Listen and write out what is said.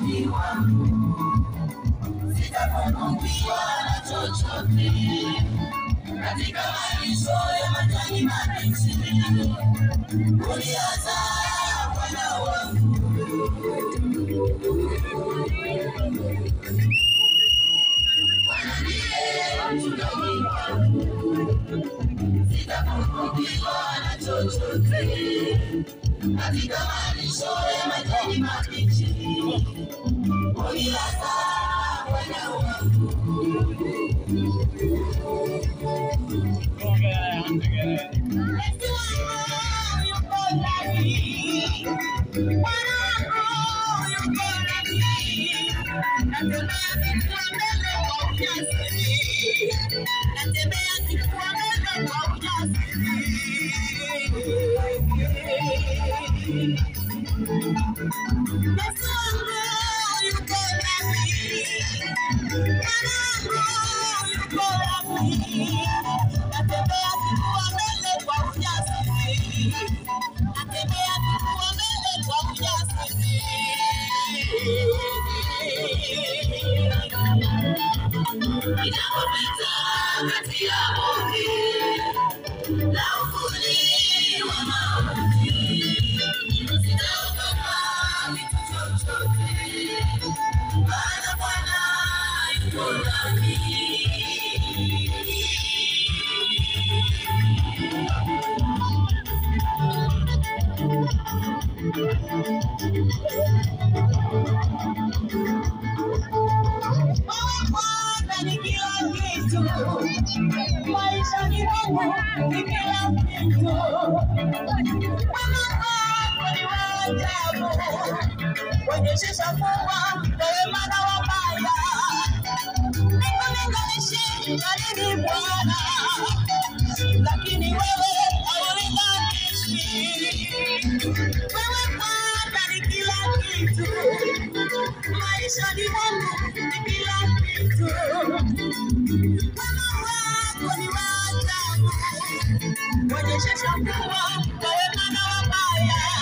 moyoni wangu, sitapungukiwa na chochote. Katika malisho ya majani mabichi, uniaza Bwana wangu. Bwana ndiye mchungaji wangu, sitapungukiwa na chochote. Katika malisho ya majani mabichi, uniaza Bwana wangu. Ninapopita kati ya bonde la uvuli wa mauti, sitaogopa kitu chochote, maana Bwana yuko nami. Maisha ni wangu, ni kila kitu. Ni wajabu, wanyeshesha kuwa wema na wabaya. Nikulinganishi na nini Bwana, lakini wewe haulinganishi. Wewe Bwana ni kila kitu. Maisha ni wangu, ni kila kitu. Wanyeshesha kuwa wema na wabaya.